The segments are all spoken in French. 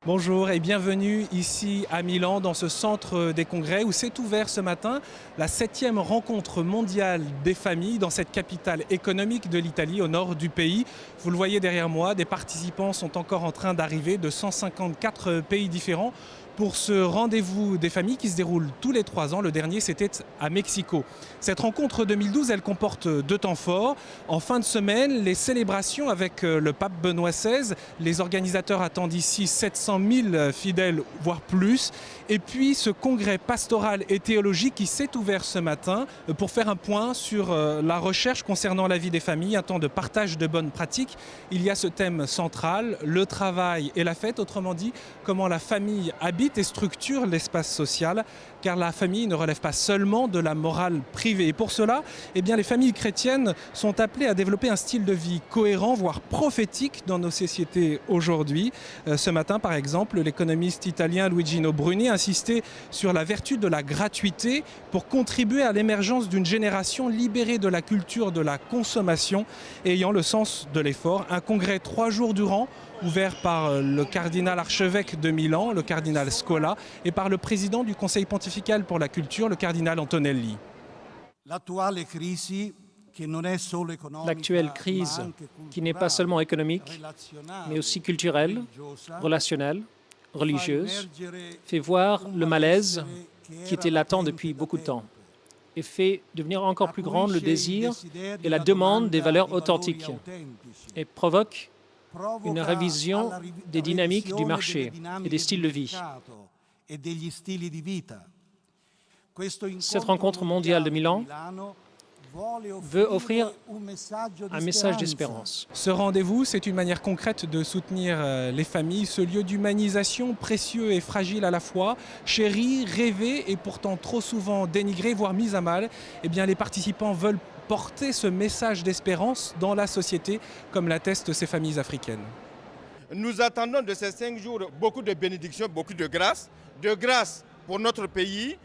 Bonjour et bienvenue ici à Milan dans ce centre des congrès où s'est ouvert ce matin la 7e rencontre mondiale des familles dans cette capitale économique de l'Italie au nord du pays. Vous le voyez derrière moi, des participants sont encore en train d'arriver de 154 pays différents pour ce rendez-vous des familles qui se déroule tous les 3 ans. Le dernier, c'était à Mexico. Cette rencontre 2012, elle comporte 2 temps forts. En fin de semaine, les célébrations avec le pape Benoît XVI. Les organisateurs attendent ici 700 000 fidèles, voire plus. Et puis ce congrès pastoral et théologique qui s'est ouvert ce matin pour faire un point sur la recherche concernant la vie des familles, un temps de partage de bonnes pratiques. Il y a ce thème central, le travail et la fête, autrement dit, comment la famille habite et structure l'espace social, car la famille ne relève pas seulement de la morale privée. Et pour cela, eh bien, les familles chrétiennes sont appelées à développer un style de vie cohérent, voire prophétique dans nos sociétés aujourd'hui. Ce matin, par exemple, l'économiste italien Luigino Bruni insistait sur la vertu de la gratuité pour contribuer à l'émergence d'une génération libérée de la culture de la consommation et ayant le sens de l'effort. Un congrès 3 jours durant, ouvert par le cardinal archevêque de Milan, le cardinal Scola, et par le président du Conseil pontifical pour la culture, le cardinal Antonelli. L'actuelle crise, qui n'est pas seulement économique, mais aussi culturelle, relationnelle, religieuse, fait voir le malaise qui était latent depuis beaucoup de temps et fait devenir encore plus grand le désir et la demande des valeurs authentiques et provoque une révision des dynamiques du marché et des styles de vie. Cette rencontre mondiale de Milan veut offrir un message d'espérance. Ce rendez-vous, c'est une manière concrète de soutenir les familles, ce lieu d'humanisation précieux et fragile à la fois, chéri, rêvé et pourtant trop souvent dénigré, voire mis à mal. Eh bien, les participants veulent porter ce message d'espérance dans la société, comme l'attestent ces familles africaines. Nous attendons de ces 5 jours beaucoup de bénédictions, beaucoup de grâce pour notre pays,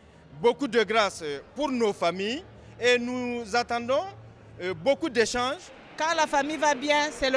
beaucoup de grâce pour nos familles et nous attendons beaucoup d'échanges. Quand la famille va bien, c'est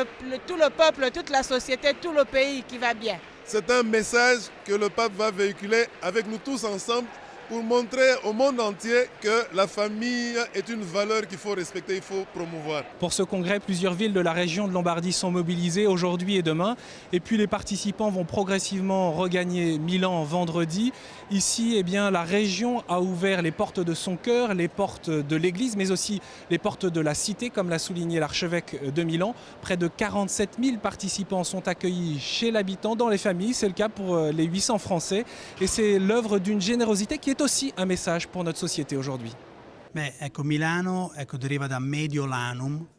tout le peuple, toute la société, tout le pays qui va bien. C'est un message que le pape va véhiculer avec nous tous ensemble pour montrer au monde entier que la famille est une valeur qu'il faut respecter, il faut promouvoir. Pour ce congrès, plusieurs villes de la région de Lombardie sont mobilisées aujourd'hui et demain. Et puis les participants vont progressivement regagner Milan vendredi. Ici, eh bien, la région a ouvert les portes de son cœur, les portes de l'église, mais aussi les portes de la cité, comme l'a souligné l'archevêque de Milan. Près de 47 000 participants sont accueillis chez l'habitant, dans les familles. C'est le cas pour les 800 Français. Et c'est l'œuvre d'une générosité qui est aussi un message pour notre société aujourd'hui.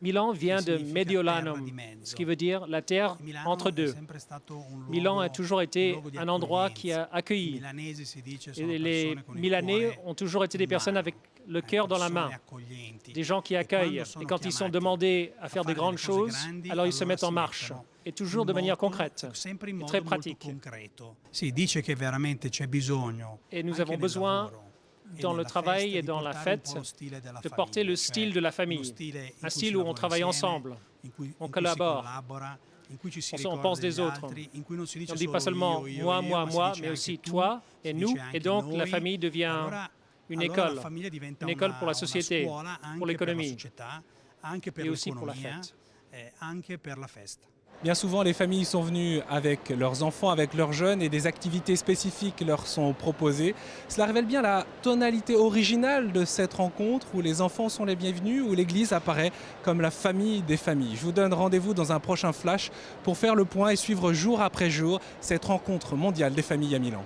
Milan vient de Mediolanum, ce qui veut dire la terre entre deux. Milan a toujours été un endroit qui a accueilli. Et les Milanais ont toujours été des personnes avec le cœur dans la main, des gens qui accueillent. Et quand ils sont demandés à faire des grandes choses, alors ils se mettent en marche. Et toujours de manière concrète et très pratique. Et nous avons besoin, dans le travail et dans la fête, de porter le style de la famille, un style où on travaille ensemble, on collabore, on pense des autres. On ne dit pas seulement moi, mais aussi toi et nous. Et donc la famille devient une école pour la société, pour l'économie et aussi pour la fête. Bien souvent, les familles sont venues avec leurs enfants, avec leurs jeunes et des activités spécifiques leur sont proposées. Cela révèle bien la tonalité originale de cette rencontre où les enfants sont les bienvenus, où l'Église apparaît comme la famille des familles. Je vous donne rendez-vous dans un prochain flash pour faire le point et suivre jour après jour cette rencontre mondiale des familles à Milan.